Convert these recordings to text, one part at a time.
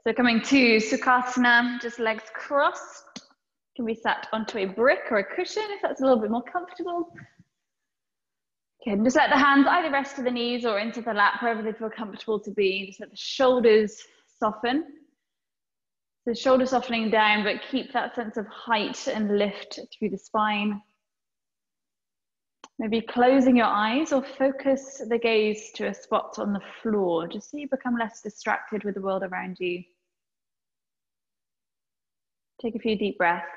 So coming to Sukhasana, just legs crossed. Can be sat onto a brick or a cushion if that's a little bit more comfortable. Okay, and just let the hands either rest to the knees or into the lap, wherever they feel comfortable to be. Just let the shoulders soften. So shoulder softening down, but keep that sense of height and lift through the spine. Maybe closing your eyes or focus the gaze to a spot on the floor, just so you become less distracted with the world around you. Take a few deep breaths.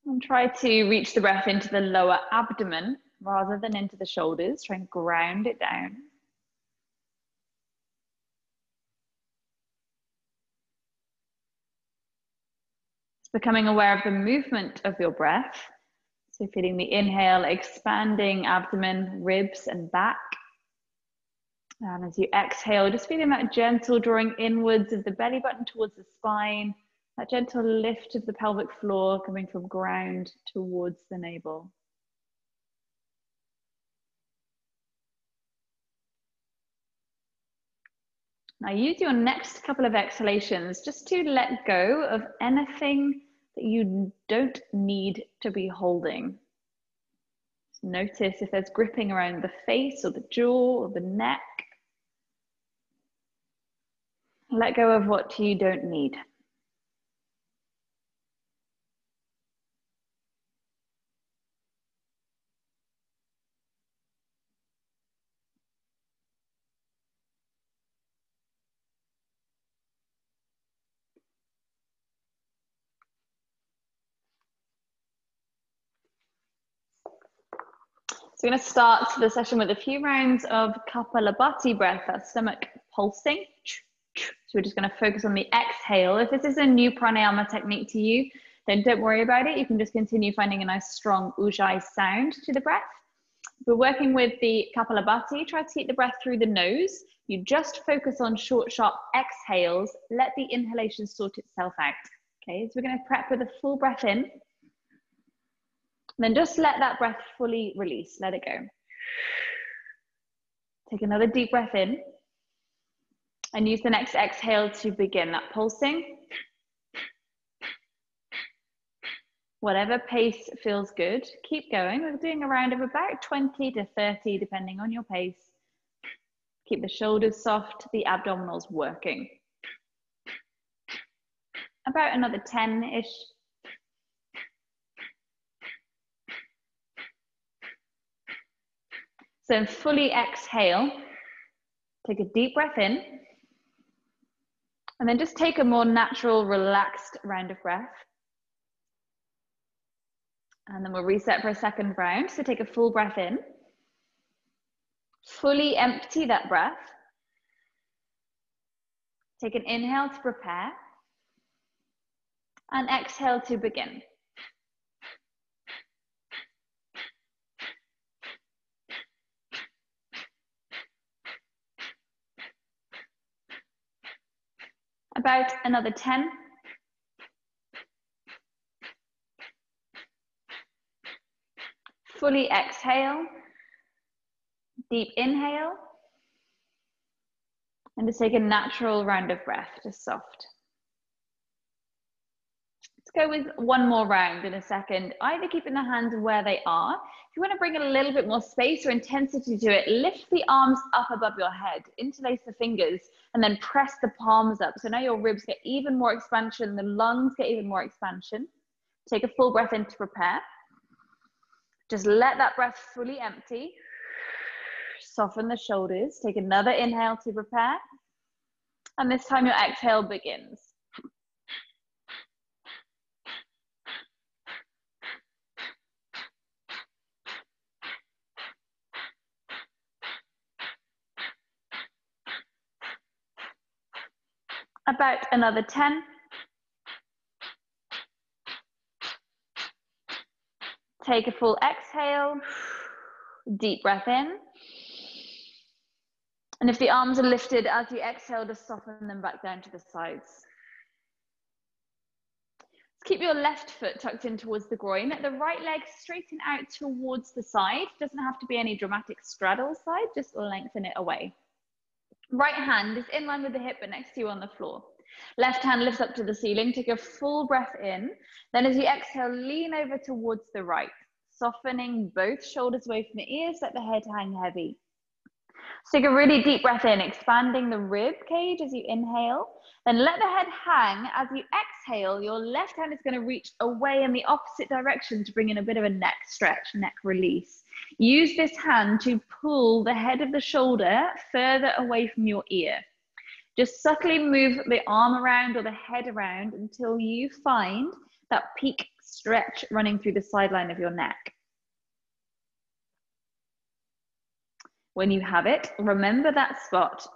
And try to reach the breath into the lower abdomen rather than into the shoulders. Try and ground it down. It's becoming aware of the movement of your breath. So feeling the inhale, expanding abdomen, ribs and back. And as you exhale, just feeling that gentle drawing inwards of the belly button towards the spine, that gentle lift of the pelvic floor coming from ground towards the navel. Now use your next couple of exhalations just to let go of anything that you don't need to be holding. Just notice if there's gripping around the face or the jaw or the neck. Let go of what you don't need. So we're going to start the session with a few rounds of Kapalabhati breath, that's stomach pulsing. So we're just going to focus on the exhale. If this is a new pranayama technique to you, then don't worry about it. You can just continue finding a nice strong ujjayi sound to the breath. If we're working with the Kapalabhati, try to keep the breath through the nose. You just focus on short, sharp exhales. Let the inhalation sort itself out. Okay, so we're going to prep with a full breath in. Then just let that breath fully release, let it go. Take another deep breath in and use the next exhale to begin that pulsing. Whatever pace feels good, keep going. We're doing a round of about 20 to 30, depending on your pace. Keep the shoulders soft, the abdominals working. About another 10-ish. So fully exhale, take a deep breath in, and then just take a more natural, relaxed round of breath. And then we'll reset for a second round. So take a full breath in, fully empty that breath. Take an inhale to prepare, and exhale to begin. About another 10. Fully exhale, deep inhale, and just take a natural round of breath, just soft. Let's go with one more round in a second, either keeping the hands where they are. If you want to bring a little bit more space or intensity to it, lift the arms up above your head, interlace the fingers, and then press the palms up. So now your ribs get even more expansion, the lungs get even more expansion. Take a full breath in to prepare. Just let that breath fully empty. Soften the shoulders. Take another inhale to prepare. And this time your exhale begins. About another 10. Take a full exhale, deep breath in. And if the arms are lifted as you exhale, just soften them back down to the sides. Keep your left foot tucked in towards the groin. The right leg straighten out towards the side. Doesn't have to be any dramatic straddle side, just lengthen it away. Right hand is in line with the hip but next to you on the floor. Left hand lifts up to the ceiling. Take a full breath in. Then as you exhale, lean over towards the right, softening both shoulders away from the ears, let the head hang heavy. So take a really deep breath in, expanding the rib cage as you inhale. Then let the head hang. As you exhale, your left hand is going to reach away in the opposite direction to bring in a bit of a neck stretch, neck release. Use this hand to pull the head of the shoulder further away from your ear. Just subtly move the arm around or the head around until you find that peak stretch running through the sideline of your neck. When you have it, remember that spot.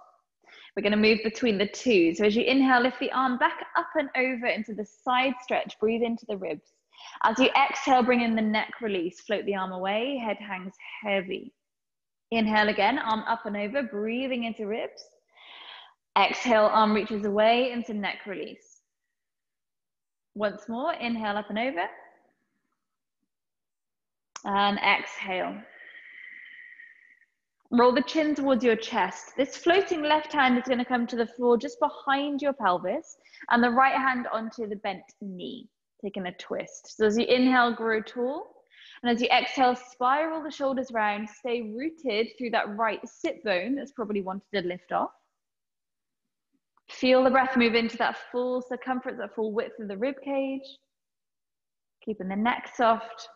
We're going to move between the two. So as you inhale, lift the arm back up and over into the side stretch. Breathe into the ribs. As you exhale, bring in the neck release. Float the arm away, head hangs heavy. Inhale again, arm up and over, breathing into ribs. Exhale, arm reaches away into neck release. Once more, inhale up and over. And exhale. Roll the chin towards your chest. This floating left hand is going to come to the floor just behind your pelvis and the right hand onto the bent knee, taking a twist. So as you inhale, grow tall. And as you exhale, spiral the shoulders round. Stay rooted through that right sit bone that's probably wanted to lift off. Feel the breath move into that full circumference, that full width of the rib cage. Keeping the neck soft.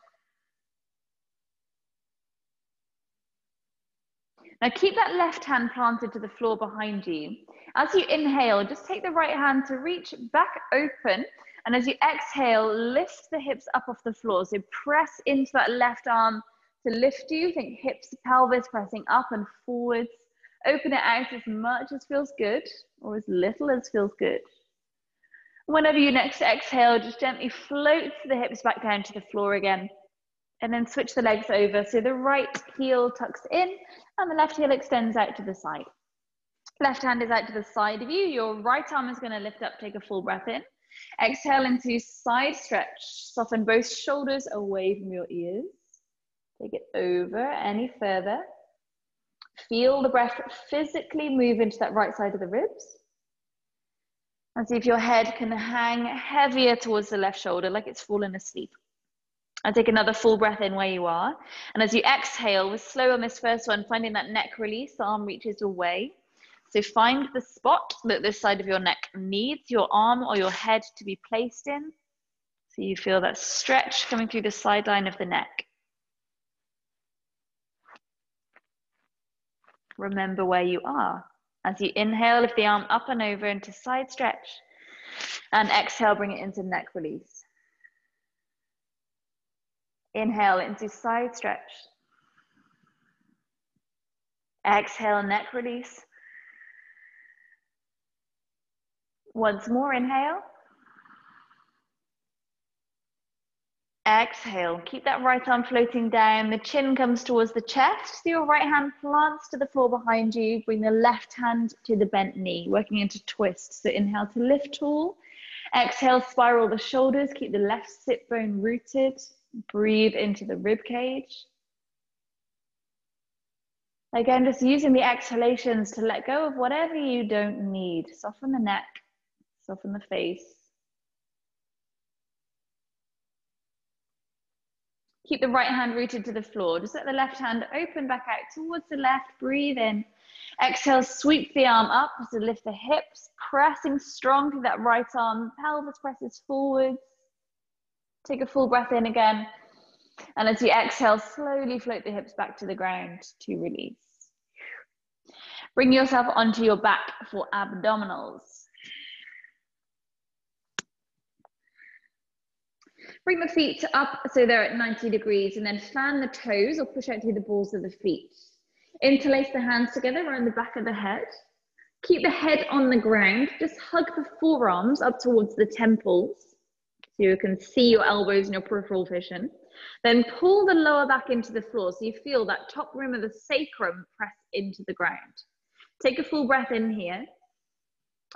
Now keep that left hand planted to the floor behind you. As you inhale, just take the right hand to reach back open. And as you exhale, lift the hips up off the floor. So press into that left arm to lift you. Think hips to pelvis, pressing up and forwards. Open it out as much as feels good or as little as feels good. Whenever you next exhale, just gently float the hips back down to the floor again. And then switch the legs over. So the right heel tucks in and the left heel extends out to the side. Left hand is out to the side of you. Your right arm is going to lift up. Take a full breath in. Exhale into side stretch. Soften both shoulders away from your ears. Take it over any further. Feel the breath physically move into that right side of the ribs. And see if your head can hang heavier towards the left shoulder like it's fallen asleep. And take another full breath in where you are. And as you exhale, we're slow on this first one, finding that neck release, the arm reaches away. So find the spot that this side of your neck needs your arm or your head to be placed in. So you feel that stretch coming through the sideline of the neck. Remember where you are. As you inhale, lift the arm up and over into side stretch. And exhale, bring it into neck release. Inhale into side stretch. Exhale, neck release. Once more, inhale. Exhale, keep that right arm floating down. The chin comes towards the chest. So your right hand plants to the floor behind you. Bring the left hand to the bent knee, working into twist. So inhale to lift tall. Exhale, spiral the shoulders. Keep the left sit bone rooted. Breathe into the rib cage. Again, just using the exhalations to let go of whatever you don't need. Soften the neck, soften the face. Keep the right hand rooted to the floor. Just let the left hand open back out towards the left. Breathe in. Exhale, sweep the arm up to lift the hips, pressing strong through that right arm. Pelvis presses forwards. Take a full breath in again. And as you exhale, slowly float the hips back to the ground to release. Bring yourself onto your back for abdominals. Bring the feet up so they're at 90 degrees and then fan the toes or push out through the balls of the feet. Interlace the hands together around the back of the head. Keep the head on the ground. Just hug the forearms up towards the temples so you can see your elbows and your peripheral vision. Then pull the lower back into the floor so you feel that top rim of the sacrum press into the ground. Take a full breath in here.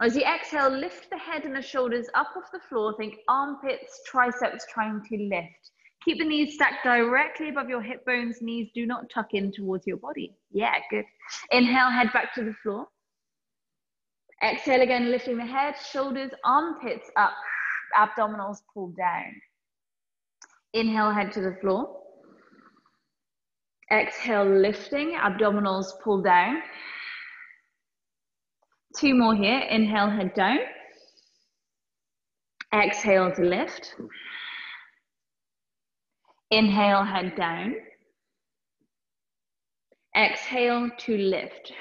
As you exhale, lift the head and the shoulders up off the floor. Think armpits, triceps trying to lift. Keep the knees stacked directly above your hip bones. Knees do not tuck in towards your body. Yeah, good. Inhale, head back to the floor. Exhale again, lifting the head, shoulders, armpits up, abdominals pull down. Inhale, head to the floor. Exhale, lifting, abdominals pull down. 2 more here. Inhale, head down. Exhale to lift. Inhale, head down. Exhale to lift.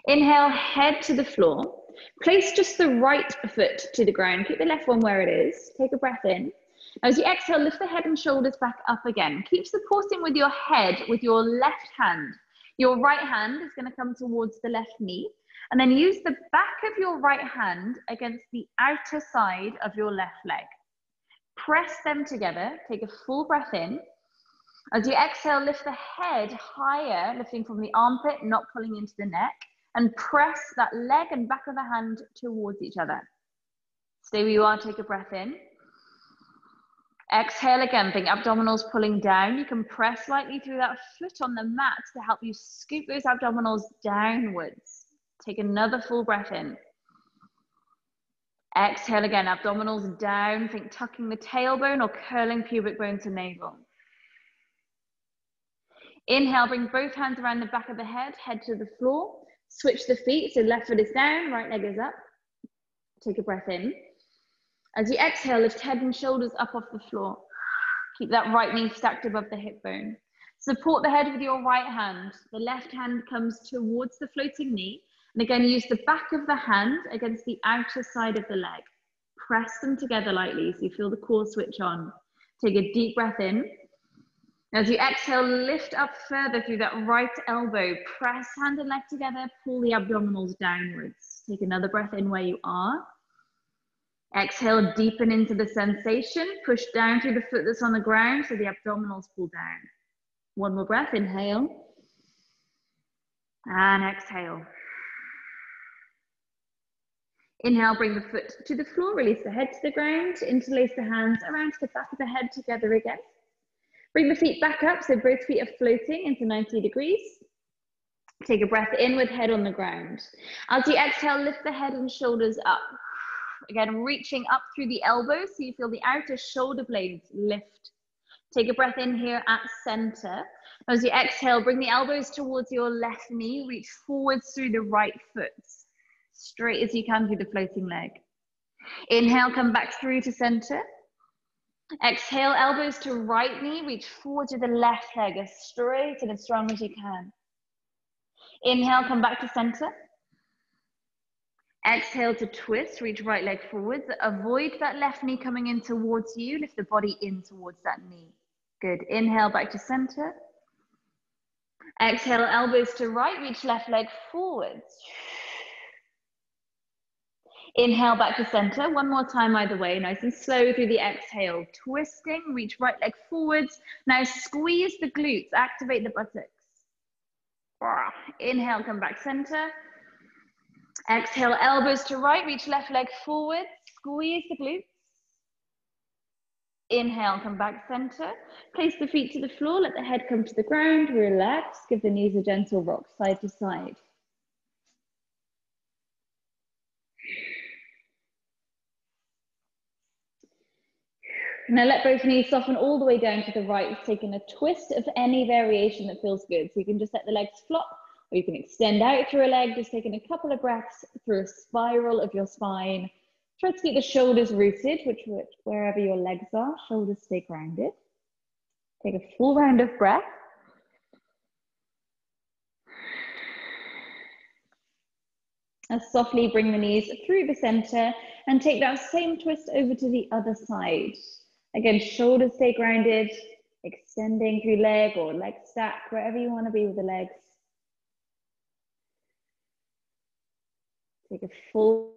Inhale, head to the floor. Place just the right foot to the ground. Keep the left one where it is. Take a breath in. As you exhale, lift the head and shoulders back up again. Keep supporting with your head with your left hand. Your right hand is going to come towards the left knee. And then use the back of your right hand against the outer side of your left leg. Press them together. Take a full breath in. As you exhale, lift the head higher, lifting from the armpit, not pulling into the neck. And press that leg and back of the hand towards each other. Stay where you are, take a breath in. Exhale again, think abdominals pulling down. You can press lightly through that foot on the mat to help you scoop those abdominals downwards. Take another full breath in. Exhale again, abdominals down. Think tucking the tailbone or curling pubic bone to navel. Inhale, bring both hands around the back of the head, head to the floor. Switch the feet, so left foot is down, right leg is up. Take a breath in. As you exhale, lift head and shoulders up off the floor. Keep that right knee stacked above the hip bone. Support the head with your right hand. The left hand comes towards the floating knee. And again, use the back of the hand against the outer side of the leg. Press them together lightly so you feel the core switch on. Take a deep breath in. As you exhale, lift up further through that right elbow. Press hand and leg together, pull the abdominals downwards. Take another breath in where you are. Exhale, deepen into the sensation. Push down through the foot that's on the ground so the abdominals pull down. One more breath, inhale. And exhale. Inhale, bring the foot to the floor, release the head to the ground, interlace the hands around the back of the head together again. Bring the feet back up, so both feet are floating into 90 degrees. Take a breath in with head on the ground. As you exhale, lift the head and shoulders up. Again, reaching up through the elbows so you feel the outer shoulder blades lift. Take a breath in here at center. As you exhale, bring the elbows towards your left knee, reach forwards through the right foot. Straight as you can through the floating leg. Inhale, come back through to center. Exhale, elbows to right knee, reach forward to the left leg as straight and as strong as you can. Inhale, come back to center. Exhale to twist, reach right leg forwards. Avoid that left knee coming in towards you. Lift the body in towards that knee. Good. Inhale, back to center. Exhale, elbows to right, reach left leg forwards. Inhale, back to center. One more time either way, nice and slow through the exhale. Twisting, reach right leg forwards. Now squeeze the glutes, activate the buttocks. Inhale, come back center. Exhale, elbows to right, reach left leg forward, squeeze the glutes. Inhale, come back center. Place the feet to the floor, let the head come to the ground, relax, give the knees a gentle rock side to side. Now let both knees soften all the way down to the right, taking a twist of any variation that feels good. So you can just let the legs flop, or you can extend out through a leg, just taking a couple of breaths through a spiral of your spine. Try to keep the shoulders rooted, wherever your legs are, shoulders stay grounded. Take a full round of breath. And softly bring the knees through the center and take that same twist over to the other side. Again, shoulders stay grounded, extending through leg or leg stack, wherever you want to be with the legs. Take a full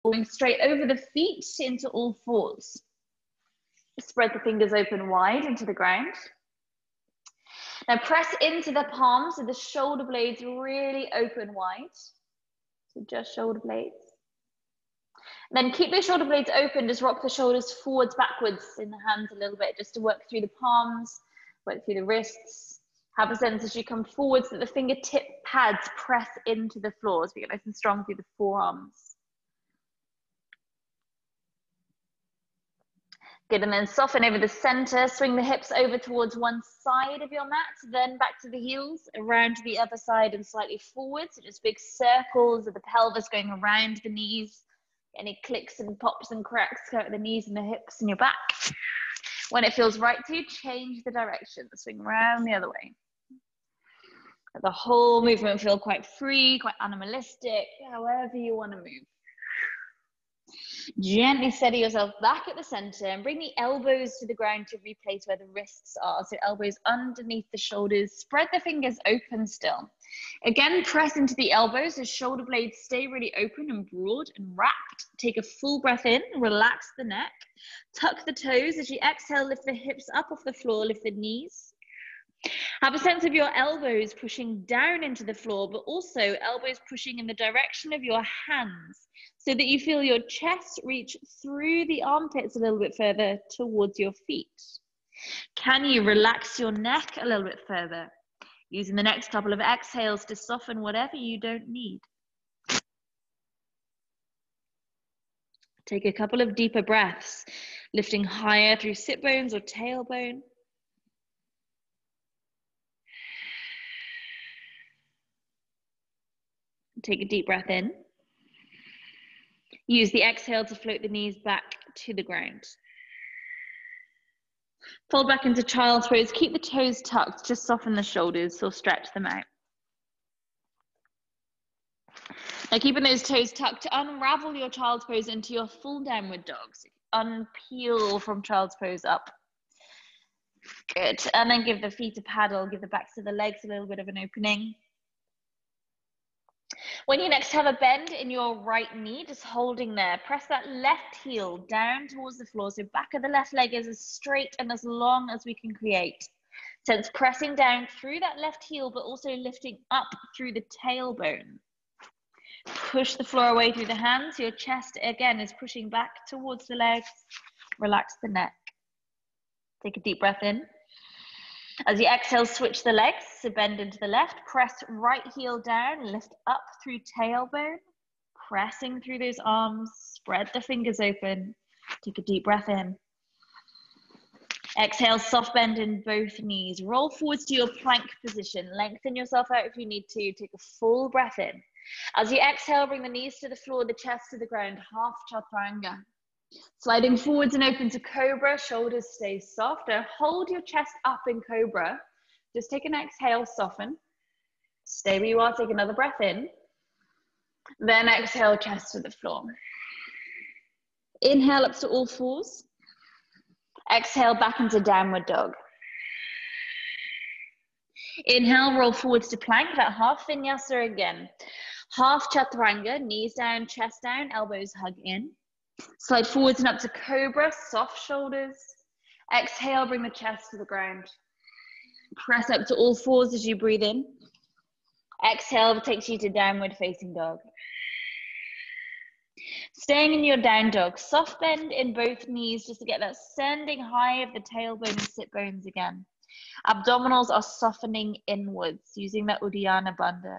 Going straight over the feet into all fours. Spread the fingers open wide into the ground. Now press into the palms so the shoulder blades really open wide. So just shoulder blades. Then keep the shoulder blades open, just rock the shoulders forwards, backwards in the hands a little bit, just to work through the palms, work through the wrists. Have a sense as you come forwards that the fingertip pads press into the floor, so we get nice and strong through the forearms. Good, and then soften over the center, swing the hips over towards one side of your mat, then back to the heels, around to the other side and slightly forward, so just big circles of the pelvis going around the knees. Any clicks and pops and cracks, go at the knees and the hips and your back. When it feels right to you, change the direction, swing around the other way. Let the whole movement feel quite free, quite animalistic, however you want to move. Gently steady yourself back at the center and bring the elbows to the ground to replace where the wrists are. So elbows underneath the shoulders, spread the fingers open still. Again, press into the elbows as shoulder blades stay really open and broad and wrapped. Take a full breath in, relax the neck. Tuck the toes as you exhale, lift the hips up off the floor, lift the knees. Have a sense of your elbows pushing down into the floor, but also elbows pushing in the direction of your hands so that you feel your chest reach through the armpits a little bit further towards your feet. Can you relax your neck a little bit further? Using the next couple of exhales to soften whatever you don't need. Take a couple of deeper breaths, lifting higher through sit bones or tailbone. Take a deep breath in. Use the exhale to float the knees back to the ground. Fold back into child's pose. Keep the toes tucked. Just soften the shoulders or stretch them out. Now keeping those toes tucked, unravel your child's pose into your full downward dog. So unpeel from child's pose up. Good. And then give the feet a paddle. Give the backs of the legs a little bit of an opening. When you next have a bend in your right knee, just holding there, press that left heel down towards the floor. So back of the left leg is as straight and as long as we can create. So it's pressing down through that left heel, but also lifting up through the tailbone. Push the floor away through the hands. Your chest, again, is pushing back towards the legs. Relax the neck. Take a deep breath in. As you exhale, switch the legs, so bend into the left, press right heel down, lift up through tailbone, pressing through those arms, spread the fingers open, take a deep breath in. Exhale, soft bend in both knees, roll forwards to your plank position, lengthen yourself out if you need to, take a full breath in. As you exhale, bring the knees to the floor, the chest to the ground, half chaturanga. Sliding forwards and open to cobra, shoulders stay soft. Now hold your chest up in cobra. Just take an exhale, soften. Stay where you are, take another breath in. Then exhale, chest to the floor. Inhale up to all fours. Exhale back into downward dog. Inhale, roll forwards to plank, that half vinyasa again. Half chaturanga, knees down, chest down, elbows hug in. Slide forwards and up to cobra, soft shoulders. Exhale, bring the chest to the ground. Press up to all fours as you breathe in. Exhale takes you to downward facing dog. Staying in your down dog, soft bend in both knees just to get that sending high of the tailbone and sit bones again. Abdominals are softening inwards using that Uddiyana Bandha.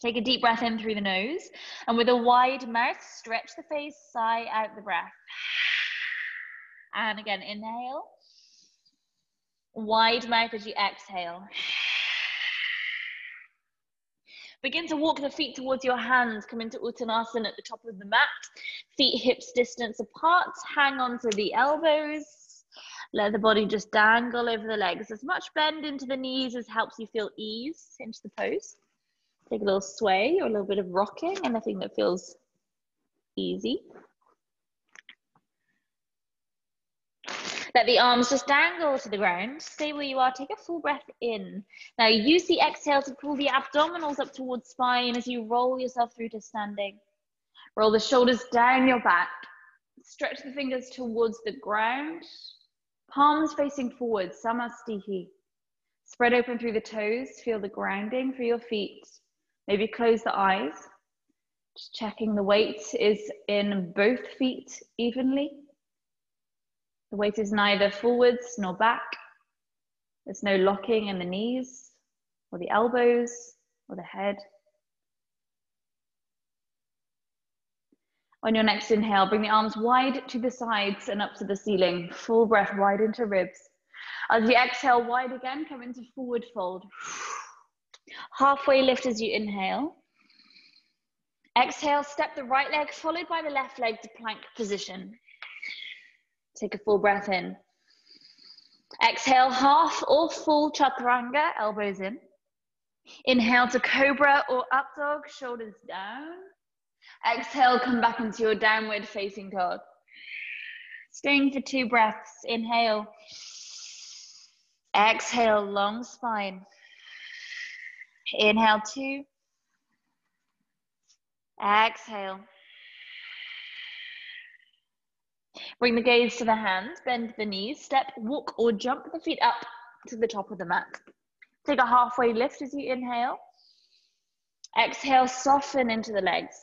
Take a deep breath in through the nose, and with a wide mouth, stretch the face, sigh out the breath. And again, inhale. Wide mouth as you exhale. Begin to walk the feet towards your hands. Come into Uttanasana at the top of the mat. Feet hips distance apart. Hang on to the elbows. Let the body just dangle over the legs. As much bend into the knees as helps you feel ease into the pose. Take a little sway or a little bit of rocking, anything that feels easy. Let the arms just dangle to the ground. Stay where you are, take a full breath in. Now use the exhale to pull the abdominals up towards spine as you roll yourself through to standing. Roll the shoulders down your back. Stretch the fingers towards the ground. Palms facing forward, Samastihi. Spread open through the toes. Feel the grounding through your feet. Maybe close the eyes. Just checking the weight is in both feet evenly. The weight is neither forwards nor back. There's no locking in the knees or the elbows or the head. On your next inhale, bring the arms wide to the sides and up to the ceiling. Full breath, wide into ribs. As you exhale, wide again, come into forward fold. Halfway lift as you inhale. Exhale, step the right leg followed by the left leg to plank position. Take a full breath in. Exhale, half or full chaturanga, elbows in. Inhale to cobra or up dog, shoulders down. Exhale, come back into your downward facing dog. Staying for 2 breaths. Inhale. Exhale, long spine. Inhale, 2. Exhale. Bring the gaze to the hands, bend the knees, step, walk or jump the feet up to the top of the mat. Take a halfway lift as you inhale. Exhale, soften into the legs.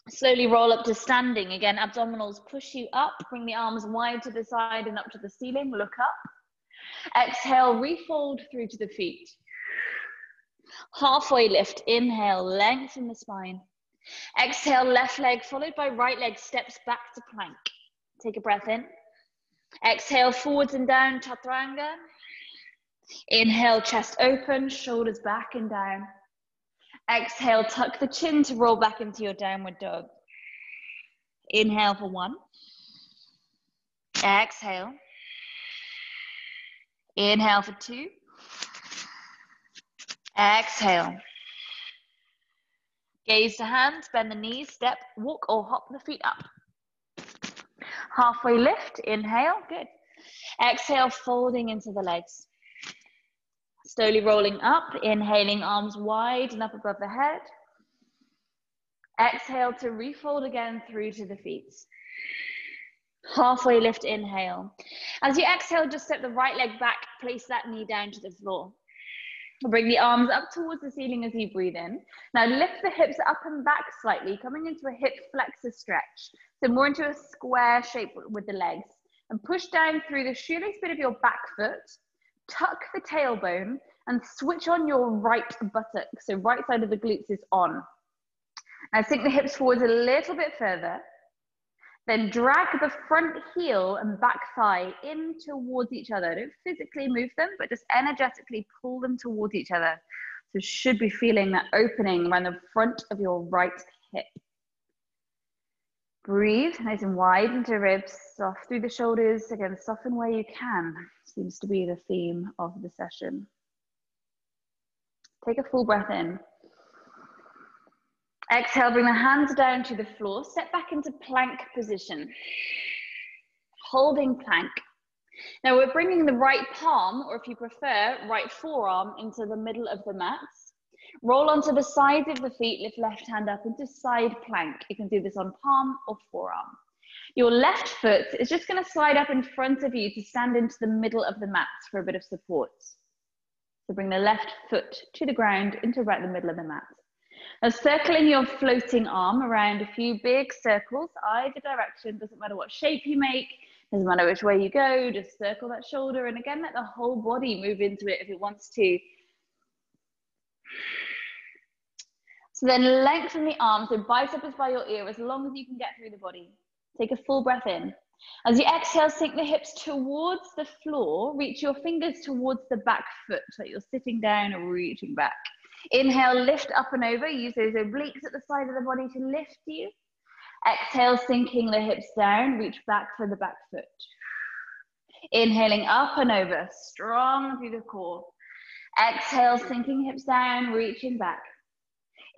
Slowly roll up to standing. Again, abdominals push you up. Bring the arms wide to the side and up to the ceiling. Look up. Exhale, refold through to the feet. Halfway lift. Inhale, lengthen the spine. Exhale, left leg followed by right leg steps back to plank. Take a breath in. Exhale, forwards and down, chaturanga. Inhale, chest open, shoulders back and down. Exhale, tuck the chin to roll back into your downward dog. Inhale for 1. Exhale. Inhale for 2. Exhale. Gaze to hands, bend the knees, step, walk or hop the feet up. Halfway lift, inhale, good. Exhale, folding into the legs. Slowly rolling up, inhaling, arms wide and up above the head. Exhale to refold again through to the feet. Halfway lift, inhale. As you exhale, just step the right leg back, place that knee down to the floor. Bring the arms up towards the ceiling as you breathe in. Now lift the hips up and back slightly, coming into a hip flexor stretch. So more into a square shape with the legs. And push down through the shoelace bit of your back foot. Tuck the tailbone and switch on your right buttock. So right side of the glutes is on. Now sink the hips forwards a little bit further. Then drag the front heel and back thigh in towards each other. Don't physically move them, but just energetically pull them towards each other. So you should be feeling that opening around the front of your right hip. Breathe nice and wide into ribs, soft through the shoulders. Again, soften where you can. Seems to be the theme of the session. Take a full breath in. Exhale, bring the hands down to the floor. Step back into plank position. Holding plank. Now we're bringing the right palm, or if you prefer, right forearm into the middle of the mat. Roll onto the sides of the feet, lift left hand up into side plank. You can do this on palm or forearm. Your left foot is just going to slide up in front of you to stand into the middle of the mat for a bit of support. So bring the left foot to the ground into right in the middle of the mat. Now circling your floating arm around a few big circles, either direction, doesn't matter what shape you make, doesn't matter which way you go, just circle that shoulder and again let the whole body move into it if it wants to. So then lengthen the arms, so bicep is by your ear as long as you can get through the body. Take a full breath in. As you exhale, sink the hips towards the floor, reach your fingers towards the back foot, so that you're sitting down or reaching back. Inhale, lift up and over. Use those obliques at the side of the body to lift you. Exhale, sinking the hips down. Reach back for the back foot. Inhaling up and over. Strong through the core. Exhale, sinking hips down, reaching back.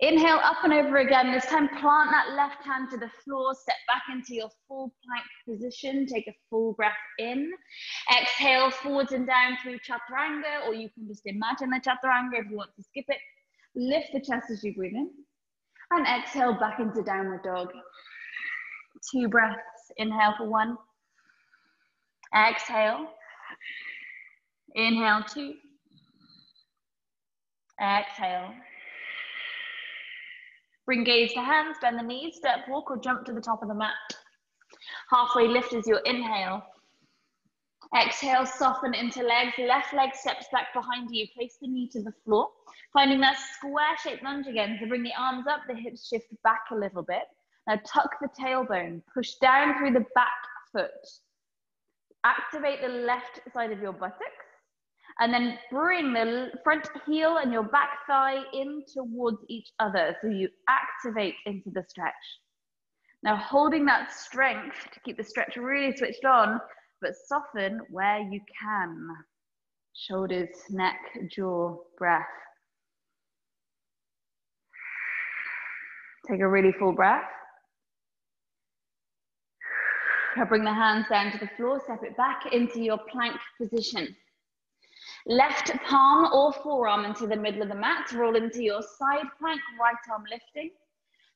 Inhale, up and over again. This time, plant that left hand to the floor. Step back into your full plank position. Take a full breath in. Exhale, forwards and down through chaturanga, or you can just imagine the chaturanga if you want to skip it. Lift the chest as you breathe in. And exhale back into downward dog. 2 breaths. Inhale for 1. Exhale. Inhale 2. Exhale. Bring gaze to hands, bend the knees, step, walk, or jump to the top of the mat. Halfway lift is your inhale. Exhale, soften into legs. Left leg steps back behind you. Place the knee to the floor. Finding that square-shaped lunge again. So bring the arms up, the hips shift back a little bit. Now tuck the tailbone. Push down through the back foot. Activate the left side of your buttocks. And then bring the front heel and your back thigh in towards each other. So you activate into the stretch. Now holding that strength to keep the stretch really switched on, but soften where you can. Shoulders, neck, jaw, breath. Take a really full breath. Now bring the hands down to the floor, step it back into your plank position. Left palm or forearm into the middle of the mat, roll into your side plank, right arm lifting.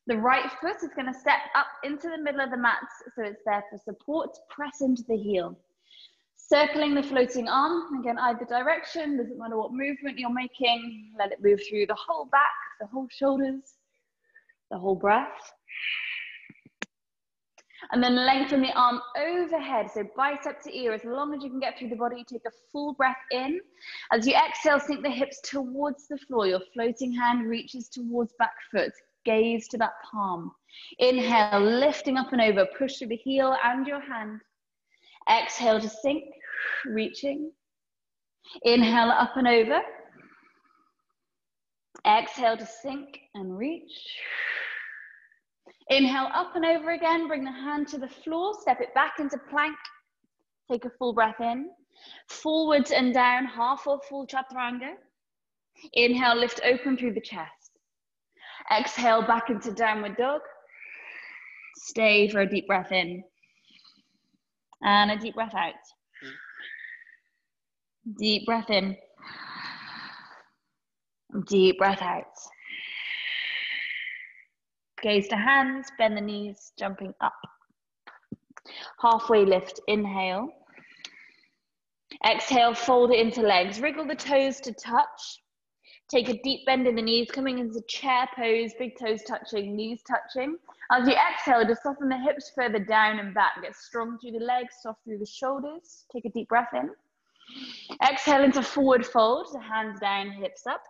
The right foot is going to step up into the middle of the mat, so it's there for support. Press into the heel. Circling the floating arm, again, either direction, doesn't matter what movement you're making. Let it move through the whole back, the whole shoulders, the whole breath. And then lengthen the arm overhead, so bicep to ear, as long as you can get through the body. Take a full breath in. As you exhale, sink the hips towards the floor. Your floating hand reaches towards back foot. Gaze to that palm. Inhale, lifting up and over. Push through the heel and your hand. Exhale to sink, reaching. Inhale, up and over. Exhale to sink and reach. Inhale, up and over again. Bring the hand to the floor. Step it back into plank. Take a full breath in. Forwards and down, half or full chaturanga. Inhale, lift open through the chest. Exhale, back into downward dog. Stay for a deep breath in. And a deep breath out. Deep breath in. Deep breath out. Gaze to hands, bend the knees, jumping up. Halfway lift, inhale. Exhale, fold it into legs. Wriggle the toes to touch. Take a deep bend in the knees, coming into chair pose, big toes touching, knees touching. As you exhale, just soften the hips further down and back. Get strong through the legs, soft through the shoulders. Take a deep breath in. Exhale into forward fold, so hands down, hips up.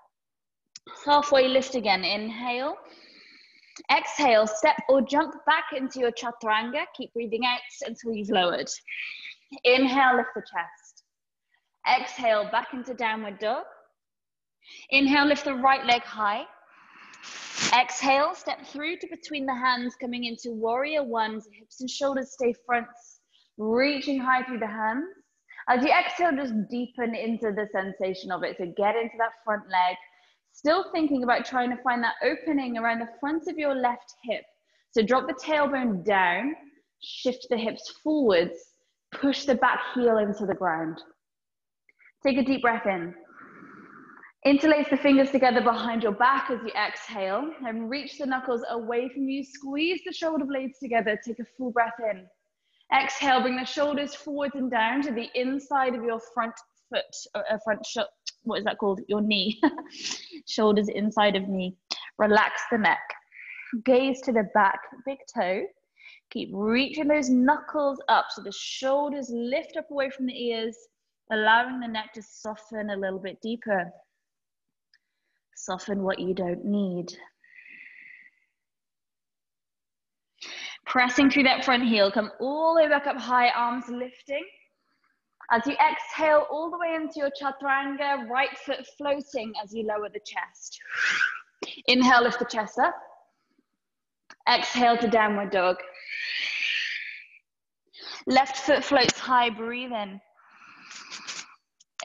Halfway lift again, inhale. Exhale, step or jump back into your chaturanga. Keep breathing out until you've lowered. Inhale, lift the chest. Exhale, back into downward dog. Inhale, lift the right leg high. Exhale, step through to between the hands, coming into warrior one. So hips and shoulders stay front, reaching high through the hands. As you exhale, just deepen into the sensation of it. So get into that front leg. Still thinking about trying to find that opening around the front of your left hip. So drop the tailbone down, shift the hips forwards, push the back heel into the ground. Take a deep breath in. Interlace the fingers together behind your back as you exhale and reach the knuckles away from you. Squeeze the shoulder blades together. Take a full breath in. Exhale, bring the shoulders forwards and down to the inside of your front foot, what is that called? Your knee. Shoulders inside of knee. Relax the neck. Gaze to the back, big toe. Keep reaching those knuckles up so the shoulders lift up away from the ears, allowing the neck to soften a little bit deeper. Soften what you don't need. Pressing through that front heel, come all the way back up high, arms lifting. As you exhale all the way into your chaturanga, right foot floating as you lower the chest. Inhale, lift the chest up. Exhale to downward dog. Left foot floats high, breathe in.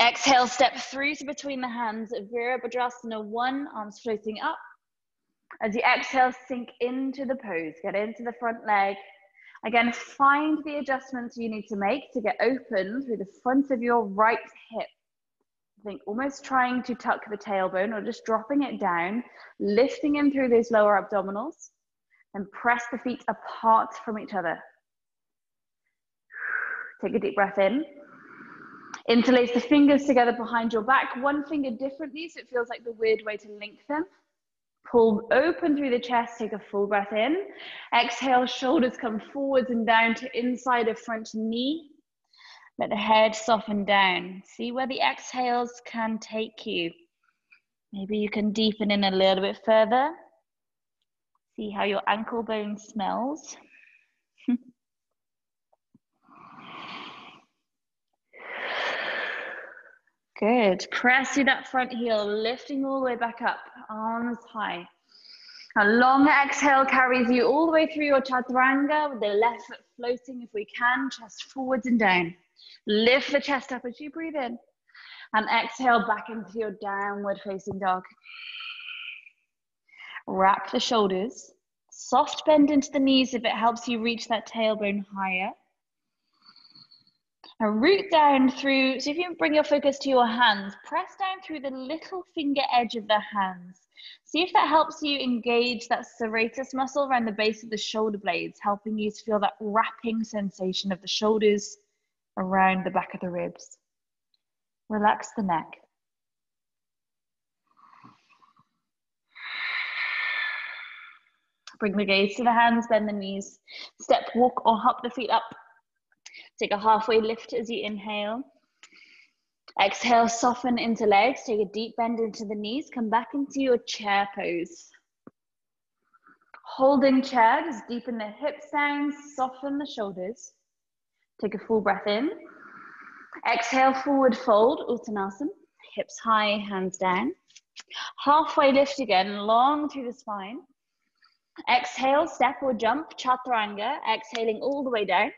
Exhale, step through to between the hands, Virabhadrasana 1, arms floating up. As you exhale, sink into the pose, get into the front leg. Again, find the adjustments you need to make to get open through the front of your right hip. I think almost trying to tuck the tailbone or just dropping it down, lifting in through those lower abdominals, and press the feet apart from each other. Take a deep breath in. Interlace the fingers together behind your back, one finger differently so it feels like the weird way to link them. Pull open through the chest, take a full breath in. Exhale, shoulders come forwards and down to inside of front knee. Let the head soften down. See where the exhales can take you. Maybe you can deepen in a little bit further. See how your ankle bone smells. Good. Press through that front heel, lifting all the way back up, arms high. A long exhale carries you all the way through your chaturanga with the left foot floating if we can, chest forwards and down. Lift the chest up as you breathe in and exhale back into your downward facing dog. Wrap the shoulders, soft bend into the knees if it helps you reach that tailbone higher. And root down through, so if you bring your focus to your hands, press down through the little finger edge of the hands. See if that helps you engage that serratus muscle around the base of the shoulder blades, helping you to feel that wrapping sensation of the shoulders around the back of the ribs. Relax the neck. Bring the gaze to the hands, bend the knees, step, walk or hop the feet up. Take a halfway lift as you inhale. Exhale, soften into legs. Take a deep bend into the knees. Come back into your chair pose. Holding chair, just deepen the hips down, soften the shoulders. Take a full breath in. Exhale, forward fold, Uttanasana. Hips high, hands down. Halfway lift again, long through the spine. Exhale, step or jump, chaturanga. Exhaling all the way down.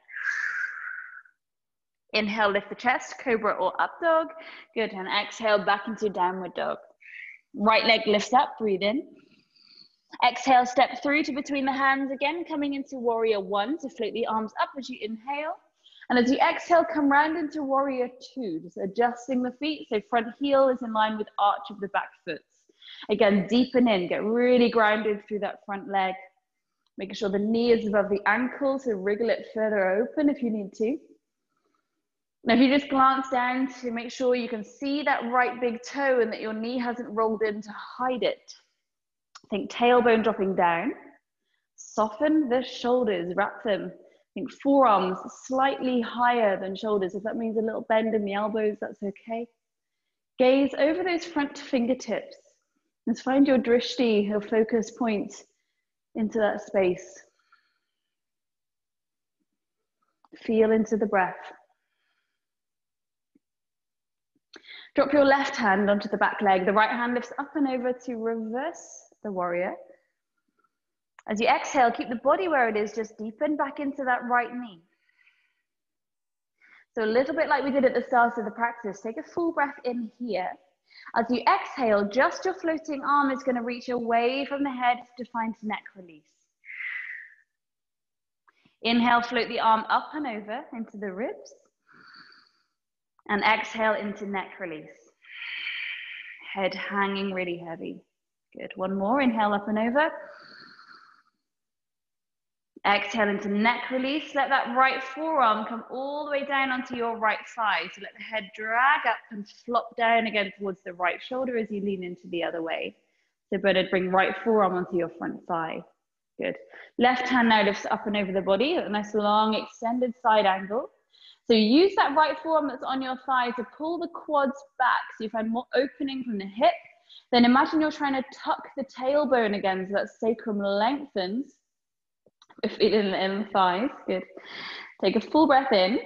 Inhale, lift the chest, cobra or up dog. Good, and exhale back into downward dog. Right leg lifts up, breathe in. Exhale, step through to between the hands again, coming into warrior one to float the arms up as you inhale. And as you exhale, come round into warrior two, just adjusting the feet so front heel is in line with arch of the back foot. Again, deepen in, get really grounded through that front leg. Making sure the knee is above the ankle, so wriggle it further open if you need to. Now, if you just glance down to make sure you can see that right big toe and that your knee hasn't rolled in to hide it. Think tailbone dropping down. Soften the shoulders, wrap them. Think forearms slightly higher than shoulders. If that means a little bend in the elbows, that's okay. Gaze over those front fingertips. Let's find your drishti, your focus point into that space. Feel into the breath. Drop your left hand onto the back leg. The right hand lifts up and over to reverse the warrior. As you exhale, keep the body where it is, just deepen back into that right knee. So a little bit like we did at the start of the practice, take a full breath in here. As you exhale, just your floating arm is going to reach away from the head to find neck release. Inhale, float the arm up and over into the ribs. And exhale into neck release. Head hanging really heavy. Good, one more, inhale up and over. Exhale into neck release. Let that right forearm come all the way down onto your right thigh. So let the head drag up and flop down again towards the right shoulder as you lean into the other way. So Bernard, bring right forearm onto your front thigh. Good. Left hand now lifts up and over the body, a nice long extended side angle. So use that right forearm that's on your thigh to pull the quads back so you find more opening from the hip. Then imagine you're trying to tuck the tailbone again so that sacrum lengthens. Feet in the thighs, good. Take a full breath in.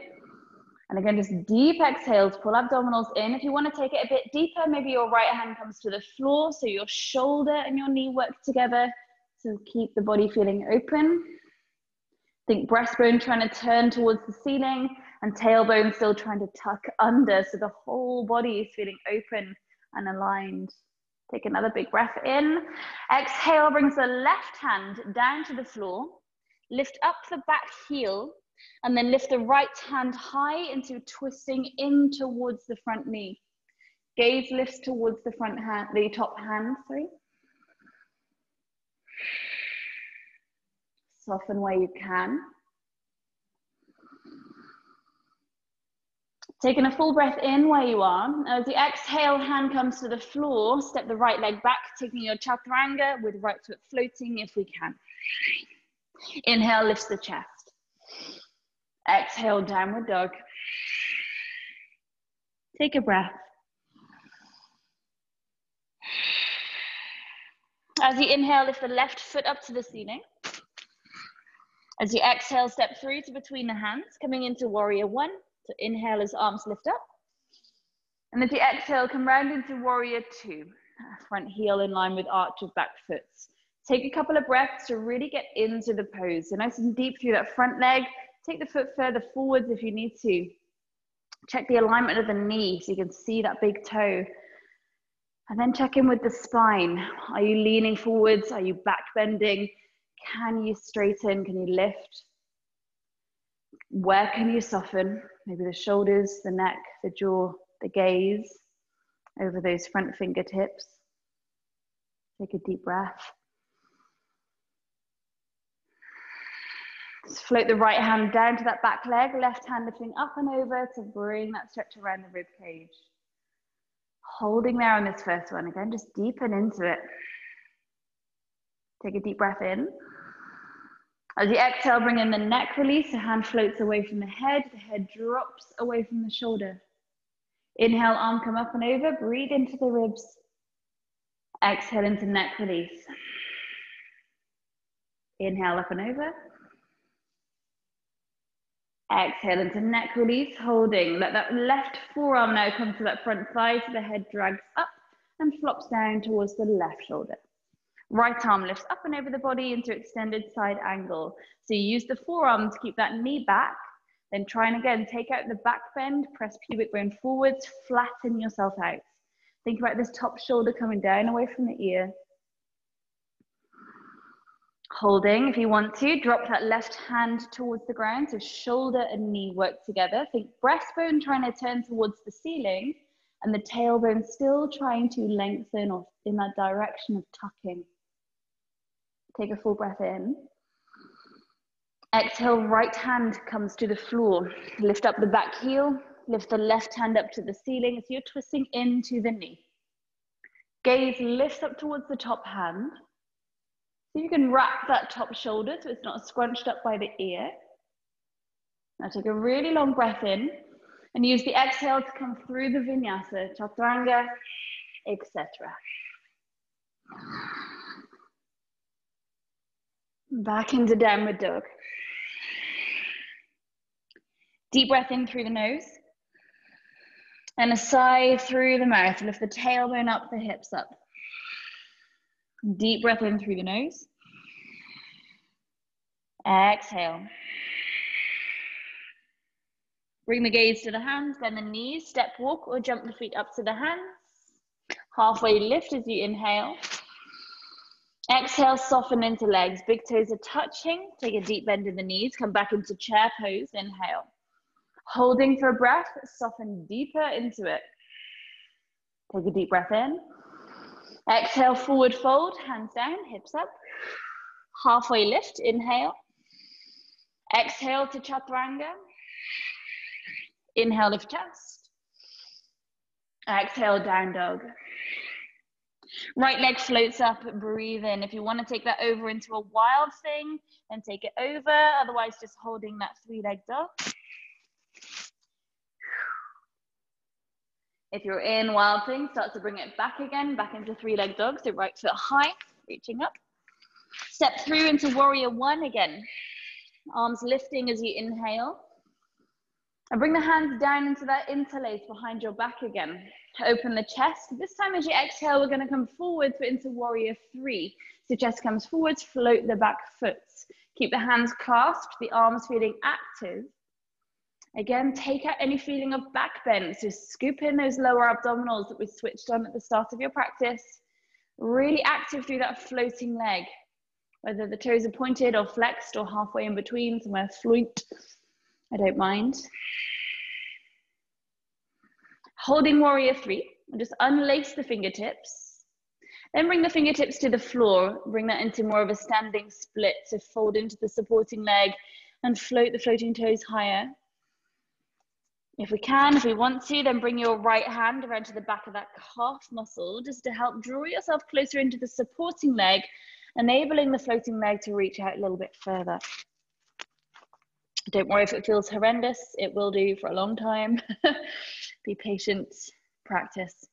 And again, just deep exhales, pull abdominals in. If you want to take it a bit deeper, maybe your right hand comes to the floor so your shoulder and your knee work together. So keep the body feeling open. Think breastbone trying to turn towards the ceiling and tailbone still trying to tuck under so the whole body is feeling open and aligned. Take another big breath in. Exhale brings the left hand down to the floor. Lift up the back heel and then lift the right hand high into twisting in towards the front knee. Gaze lifts towards the front hand, the top hand, sorry. Soften where you can. Taking a full breath in where you are. As you exhale, hand comes to the floor, step the right leg back, taking your chaturanga with right foot floating if we can. Inhale, lifts the chest. Exhale, downward dog. Take a breath. As you inhale, lift the left foot up to the ceiling. As you exhale, step through to between the hands, coming into warrior one. So inhale as arms lift up. And as you exhale, come round into warrior two. Front heel in line with arch of back foot. Take a couple of breaths to really get into the pose. So nice and deep through that front leg. Take the foot further forwards if you need to. Check the alignment of the knee so you can see that big toe. And then check in with the spine. Are you leaning forwards? Are you back bending? Can you straighten? Can you lift? Where can you soften? Maybe the shoulders, the neck, the jaw, the gaze over those front fingertips. Take a deep breath. Just float the right hand down to that back leg, left hand lifting up and over to bring that stretch around the rib cage. Holding there on this first one. Again, just deepen into it. Take a deep breath in. As you exhale, bring in the neck release. The hand floats away from the head drops away from the shoulder. Inhale, arm come up and over, breathe into the ribs. Exhale into neck release. Inhale, up and over. Exhale into neck release, holding. Let that left forearm now come to that front thigh so the head drags up and flops down towards the left shoulder. Right arm lifts up and over the body into extended side angle. So you use the forearm to keep that knee back, then try and again take out the back bend, press pubic bone forwards, flatten yourself out. Think about this top shoulder coming down away from the ear. Holding, if you want to, drop that left hand towards the ground, so shoulder and knee work together. Think breastbone trying to turn towards the ceiling, and the tailbone still trying to lengthen off in that direction of tucking. Take a full breath in. Exhale, right hand comes to the floor. Lift up the back heel, lift the left hand up to the ceiling as you're twisting into the knee. Gaze lifts up towards the top hand. So you can wrap that top shoulder so it's not scrunched up by the ear. Now take a really long breath in and use the exhale to come through the vinyasa, chaturanga, etc. Back into downward dog. Deep breath in through the nose. And a sigh through the mouth. Lift the tailbone up, the hips up. Deep breath in through the nose. Exhale. Bring the gaze to the hands, bend the knees, step walk or jump the feet up to the hands. Halfway lift as you inhale. Exhale, soften into legs. Big toes are touching. Take a deep bend in the knees. Come back into chair pose. Inhale. Holding for a breath. Soften deeper into it. Take a deep breath in. Exhale, forward fold. Hands down, hips up. Halfway lift. Inhale. Exhale to chaturanga. Inhale, lift chest. Exhale, down dog. Right leg floats up, breathe in. If you want to take that over into a wild thing, then take it over. Otherwise, just holding that three-leg dog. If you're in wild thing, start to bring it back again, back into three-leg dog. So right foot high, reaching up. Step through into warrior one again. Arms lifting as you inhale. And bring the hands down into that interlace behind your back again. Open the chest. This time as you exhale, we're going to come forwards into warrior three. So chest comes forwards, float the back foot. Keep the hands clasped, the arms feeling active. Again, take out any feeling of back bend. So scoop in those lower abdominals that we switched on at the start of your practice. Really active through that floating leg. Whether the toes are pointed or flexed or halfway in between, somewhere fluent. I don't mind. Holding warrior three. And just unlace the fingertips. Then bring the fingertips to the floor. Bring that into more of a standing split. So fold into the supporting leg and float the floating toes higher. If we can, if we want to, then bring your right hand around to the back of that calf muscle just to help draw yourself closer into the supporting leg, enabling the floating leg to reach out a little bit further. Don't worry if it feels horrendous, it will do for a long time. Be patient, practice.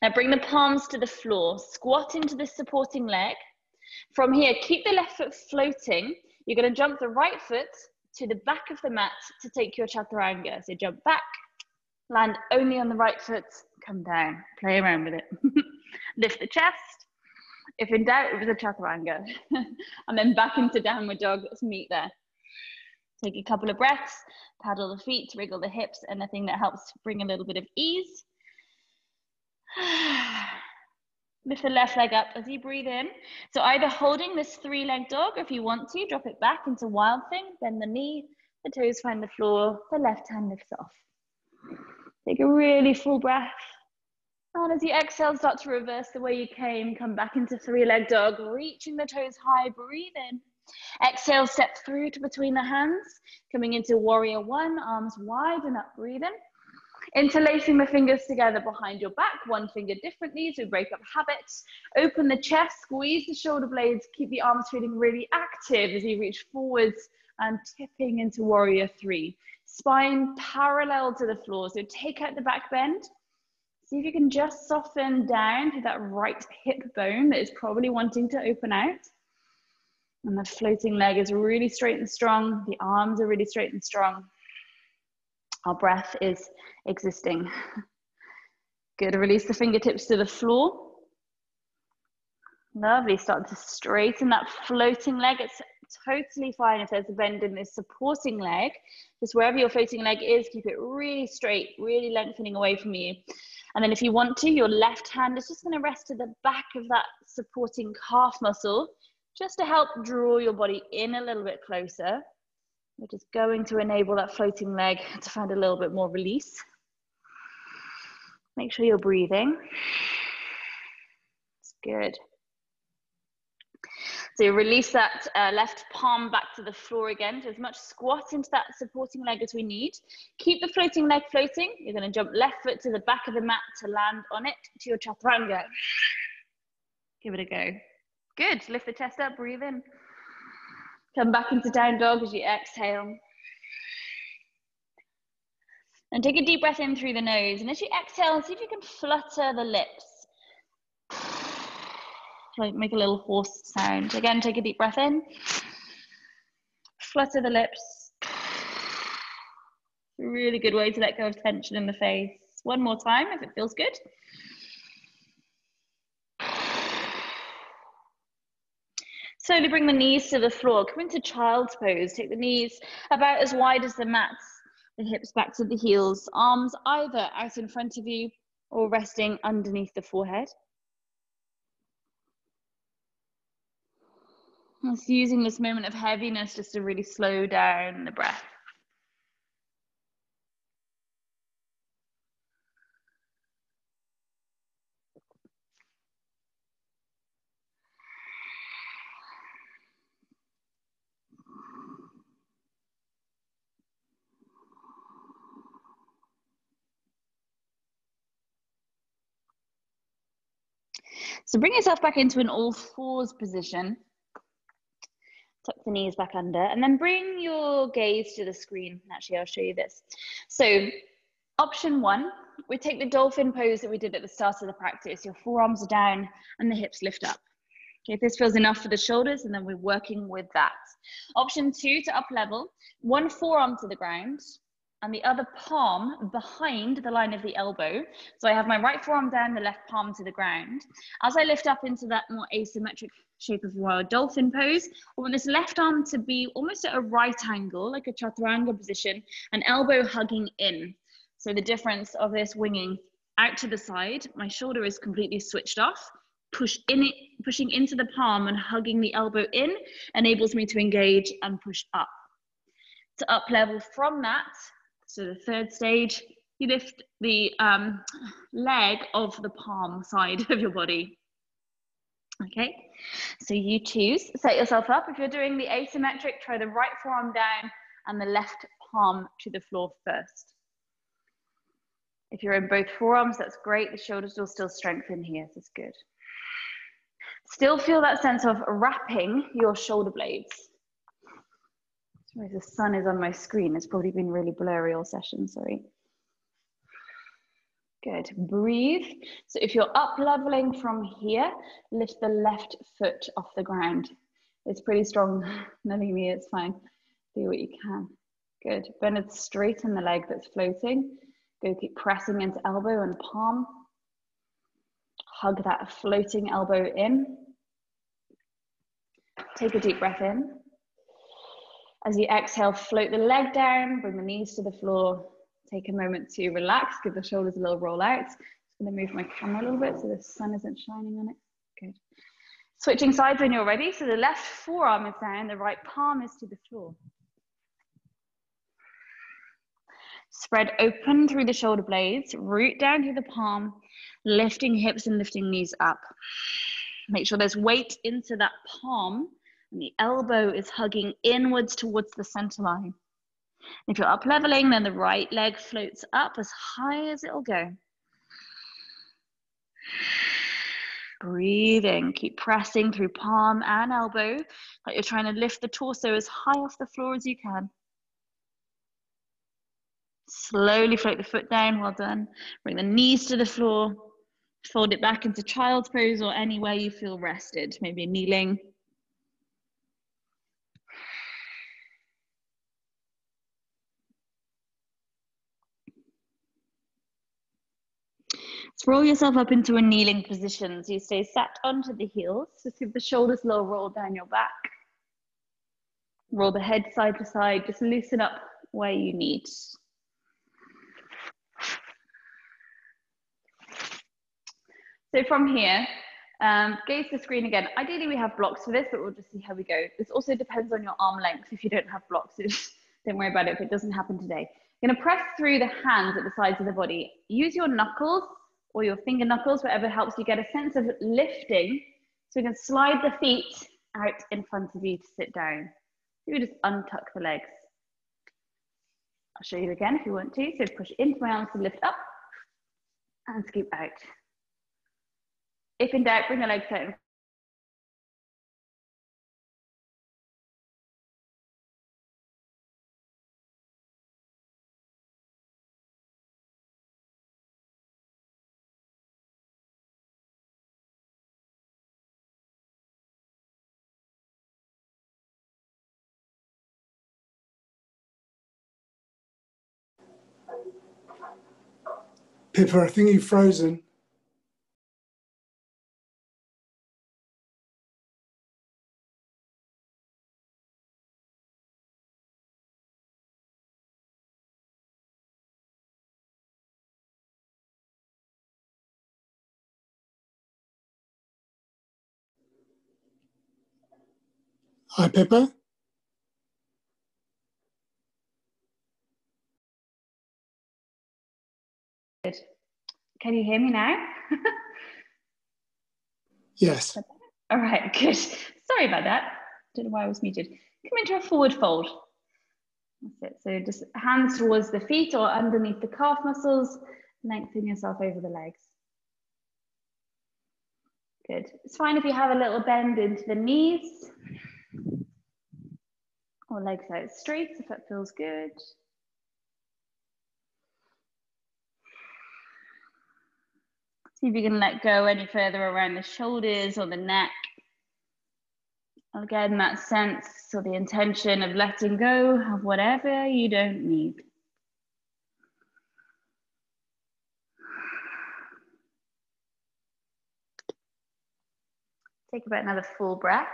Now bring the palms to the floor, squat into the supporting leg. From here, keep the left foot floating. You're going to jump the right foot to the back of the mat to take your chaturanga. So jump back, land only on the right foot, come down, play around with it. Lift the chest. If in doubt, it was a chaturanga. And then back into downward dog, let's meet there. Take a couple of breaths, paddle the feet, wriggle the hips, anything that helps bring a little bit of ease. Lift the left leg up as you breathe in. So either holding this 3-leg dog, or if you want to, drop it back into wild thing, bend the knee, the toes find the floor, the left hand lifts off. Take a really full breath. And as you exhale, start to reverse the way you came, come back into 3-leg dog, reaching the toes high, breathe in. Exhale, step through to between the hands, coming into warrior 1, arms wide and up, breathe in. Interlacing the fingers together behind your back, one finger differently to break up habits. Open the chest, squeeze the shoulder blades, keep the arms feeling really active as you reach forwards and tipping into warrior 3. Spine parallel to the floor, so take out the back bend. See if you can just soften down to that right hip bone that is probably wanting to open out. And the floating leg is really straight and strong. The arms are really straight and strong. Our breath is existing. Good, release the fingertips to the floor. Lovely, start to straighten that floating leg. It's totally fine if there's a bend in this supporting leg. Just wherever your floating leg is, keep it really straight, really lengthening away from you. And then if you want to, your left hand is just gonna rest to the back of that supporting calf muscle, just to help draw your body in a little bit closer, which is going to enable that floating leg to find a little bit more release. Make sure you're breathing. It's good. So you release that left palm back to the floor again, so as much squat into that supporting leg as we need. Keep the floating leg floating. You're going to jump left foot to the back of the mat to land on it to your chaturanga. Give it a go. Good, lift the chest up, breathe in. Come back into down dog as you exhale. And take a deep breath in through the nose. And as you exhale, see if you can flutter the lips. Like make a little hoarse sound. Again, take a deep breath in. Flutter the lips. Really good way to let go of tension in the face. One more time if it feels good. Slowly bring the knees to the floor. Come into child's pose. Take the knees about as wide as the mats. The hips back to the heels. Arms either out in front of you or resting underneath the forehead. Just using this moment of heaviness just to really slow down the breath. So bring yourself back into an all fours position. Tuck the knees back under and then bring your gaze to the screen. Actually, I'll show you this. So option 1, we take the dolphin pose that we did at the start of the practice. Your forearms are down and the hips lift up. Okay, if this feels enough for the shoulders, and then we're working with that. Option 2, to up level, one forearm to the ground and the other palm behind the line of the elbow. So I have my right forearm down, the left palm to the ground. As I lift up into that more asymmetric shape of a dolphin pose, I want this left arm to be almost at a right angle, like a chaturanga position, and elbow hugging in. So the difference of this winging out to the side, my shoulder is completely switched off, pushing into the palm and hugging the elbow in enables me to engage and push up. To up level from that, So the third stage, you lift the leg of the palm side of your body. Okay, so you choose, set yourself up. If you're doing the asymmetric, try the right forearm down and the left palm to the floor first. If you're in both forearms, that's great. The shoulders will still strengthen here, so it's good. Still feel that sense of wrapping your shoulder blades. Sorry, the sun is on my screen. It's probably been really blurry all session, sorry. Good, breathe. So if you're up leveling from here, lift the left foot off the ground. It's pretty strong, Nalini, it's fine. Do what you can. Good, bend it straight in the leg that's floating. Go keep pressing into elbow and palm. Hug that floating elbow in. Take a deep breath in. As you exhale, float the leg down, bring the knees to the floor. Take a moment to relax, give the shoulders a little roll out. Just gonna move my camera a little bit so the sun isn't shining on it. Good. Switching sides when you're ready. So the left forearm is down, the right palm is to the floor. Spread open through the shoulder blades, root down to the palm, lifting hips and lifting knees up. Make sure there's weight into that palm and the elbow is hugging inwards towards the center line. If you're up leveling, then the right leg floats up as high as it'll go. Breathing, keep pressing through palm and elbow, like you're trying to lift the torso as high off the floor as you can. Slowly float the foot down, well done. Bring the knees to the floor, fold it back into child's pose or anywhere you feel rested, maybe kneeling. Let's roll yourself up into a kneeling position. So you stay sat onto the heels. Just give the shoulders a little roll down your back. Roll the head side to side. Just loosen up where you need. So from here, gaze the screen again. Ideally we have blocks for this, but we'll just see how we go. This also depends on your arm length. If you don't have blocks, so just don't worry about it if it doesn't happen today. You're gonna press through the hands at the sides of the body. Use your knuckles or your finger knuckles, whatever helps you get a sense of lifting. So you can slide the feet out in front of you to sit down. You just untuck the legs. I'll show you again if you want to. So push into my arms to lift up and scoop out. If in doubt, bring the legs out. Pippa, I think you've frozen. Hi, Pippa. Good. Can you hear me now? Yes. All right, good. Sorry about that. Don't know why I was muted. Come into a forward fold. That's it. So just hands towards the feet or underneath the calf muscles. Lengthen yourself over the legs. Good. It's fine if you have a little bend into the knees. Or legs out straight if that feels good. See if you can let go any further around the shoulders or the neck. Again, that sense or the intention of letting go of whatever you don't need. Take about another full breath.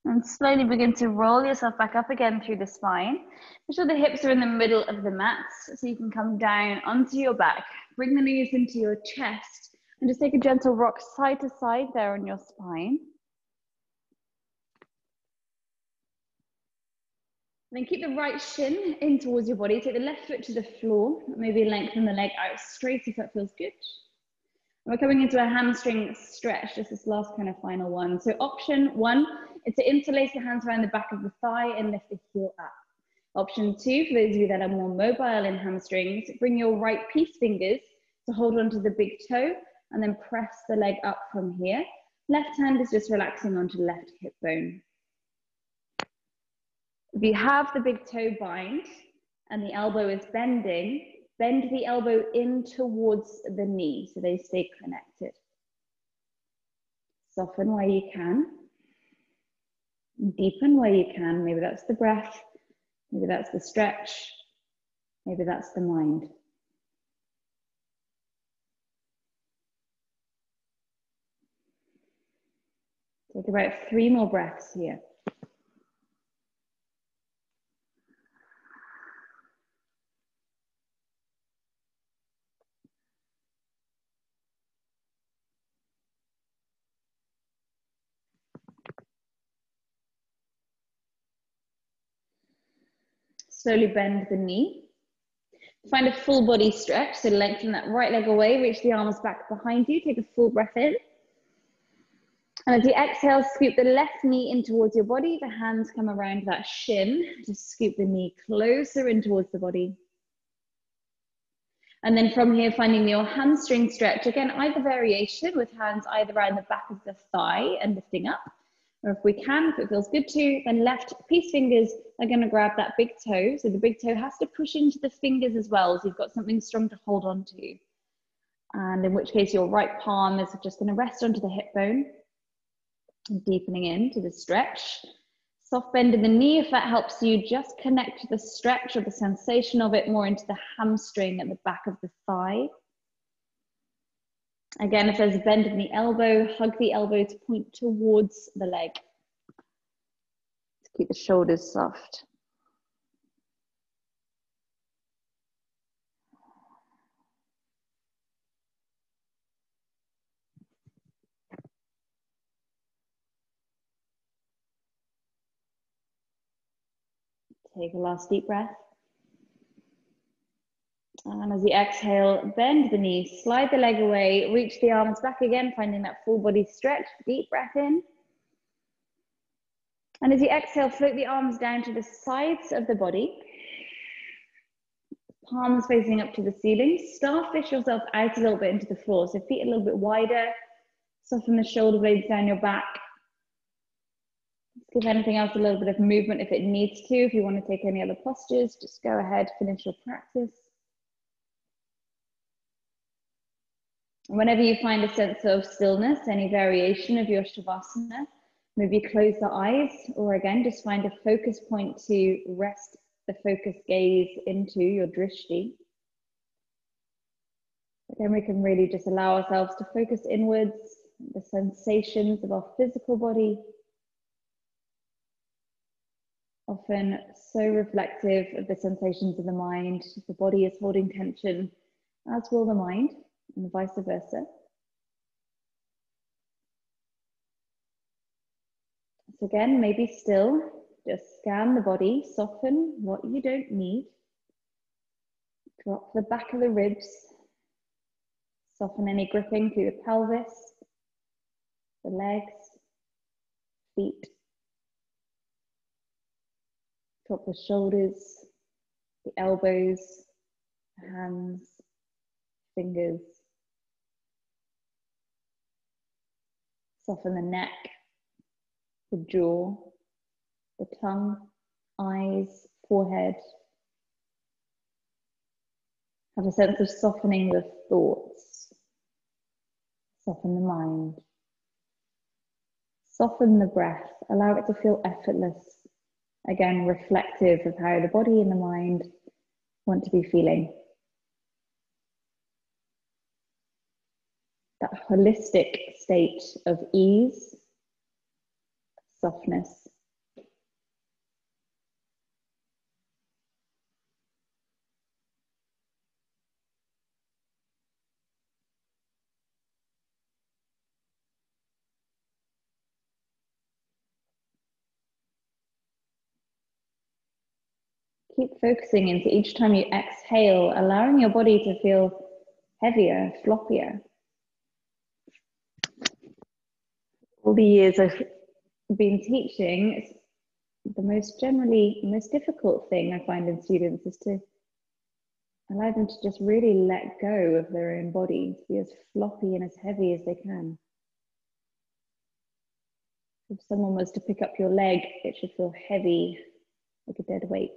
And slowly begin to roll yourself back up again through the spine. Make sure the hips are in the middle of the mat so you can come down onto your back. Bring the knees into your chest and just take a gentle rock side to side there on your spine. Then keep the right shin in towards your body. Take the left foot to the floor. Maybe lengthen the leg out straight if that feels good. And we're coming into a hamstring stretch. This is last kind of final one. So option one is to interlace the hands around the back of the thigh and lift the heel up. Option two, for those of you that are more mobile in hamstrings, bring your right peace fingers to hold onto the big toe and then press the leg up from here. Left hand is just relaxing onto the left hip bone. If you have the big toe bind and the elbow is bending, bend the elbow in towards the knee so they stay connected. Soften where you can. Deepen where you can. Maybe that's the breath. Maybe that's the stretch. Maybe that's the mind. Take about 3 more breaths here. Slowly bend the knee. Find a full body stretch, so lengthen that right leg away, reach the arms back behind you, take a full breath in. And as you exhale, scoop the left knee in towards your body, the hands come around that shin, just scoop the knee closer in towards the body. And then from here, finding your hamstring stretch, again, either variation with hands either around the back of the thigh and lifting up, or if we can, if it feels good to, then left peace fingers are going to grab that big toe. So the big toe has to push into the fingers as well, so you've got something strong to hold on to. And in which case your right palm is just going to rest onto the hip bone, deepening into the stretch. Soft bend in the knee, if that helps you, just connect the stretch or the sensation of it more into the hamstring at the back of the thigh. Again, if there's a bend in the elbow, hug the elbow to point towards the leg. To keep the shoulders soft. Take a last deep breath. And as you exhale, bend the knees, slide the leg away, reach the arms back again, finding that full body stretch. Deep breath in. And as you exhale, float the arms down to the sides of the body. Palms facing up to the ceiling. Starfish yourself out a little bit into the floor. So feet a little bit wider. Soften the shoulder blades down your back. Give anything else a little bit of movement if it needs to. If you want to take any other postures, just go ahead, finish your practice. Whenever you find a sense of stillness, any variation of your Shavasana, maybe close the eyes, or again, just find a focus point to rest the focus gaze into your drishti. Again, we can really just allow ourselves to focus inwards, the sensations of our physical body, often so reflective of the sensations of the mind. The body is holding tension, as will the mind, and vice versa. So again, maybe still, just scan the body, soften what you don't need. Drop the back of the ribs, soften any gripping through the pelvis, the legs, feet. Drop the shoulders, the elbows, the hands, fingers. Soften the neck, the jaw, the tongue, eyes, forehead. Have a sense of softening the thoughts. Soften the mind. Soften the breath. Allow it to feel effortless. Again, reflective of how the body and the mind want to be feeling. That holistic state of ease, softness. Keep focusing into each time you exhale, allowing your body to feel heavier, floppier. All the years I've been teaching, the most difficult thing I find in students is to allow them to just really let go of their own body, to be as floppy and as heavy as they can. If someone was to pick up your leg, it should feel heavy, like a dead weight.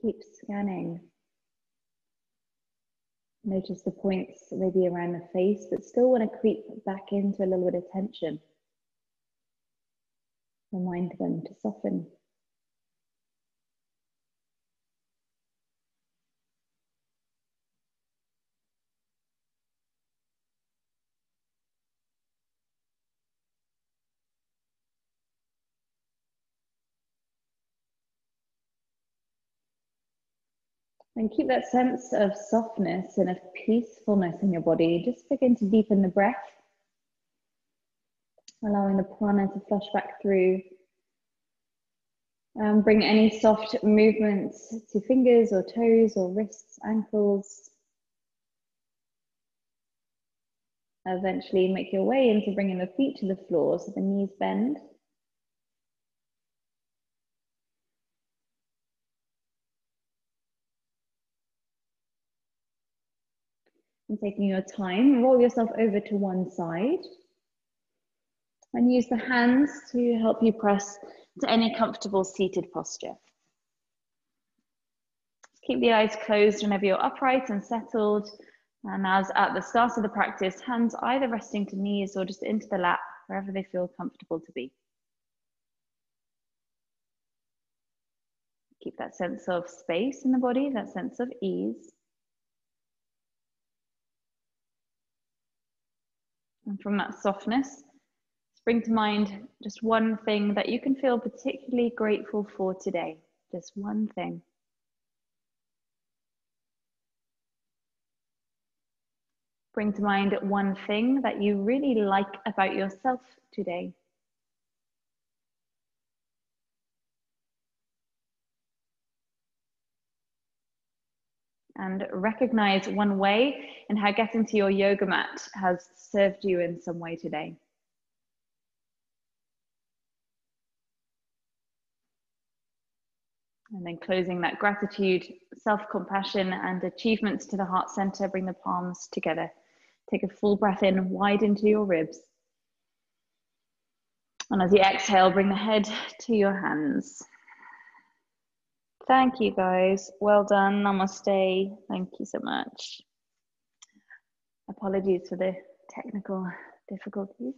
Keep scanning. Notice the points maybe around the face, but still want to creep back into a little bit of tension. Remind them to soften. And keep that sense of softness and of peacefulness in your body. Just begin to deepen the breath, allowing the prana to flush back through. Bring any soft movements to fingers or toes or wrists, ankles. Eventually make your way into bringing the feet to the floor so the knees bend. And taking your time, roll yourself over to one side and use the hands to help you press to any comfortable seated posture. Keep the eyes closed whenever you're upright and settled. And as at the start of the practice, hands either resting to knees or just into the lap, wherever they feel comfortable to be. Keep that sense of space in the body, that sense of ease. And from that softness, bring to mind just one thing that you can feel particularly grateful for today. Just one thing. Bring to mind one thing that you really like about yourself today. And recognize one way in how getting to your yoga mat has served you in some way today. And then closing that gratitude, self-compassion and achievements to the heart center, bring the palms together. Take a full breath in, wide into your ribs. And as you exhale, bring the head to your hands. Thank you guys. Well done. Namaste. Thank you so much. Apologies for the technical difficulties.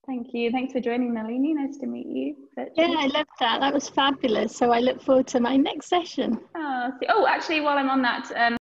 Thank you. Thanks for joining, Nalini. Nice to meet you. Yeah, I loved that. That was fabulous. So I look forward to my next session. Oh, actually, while I'm on that,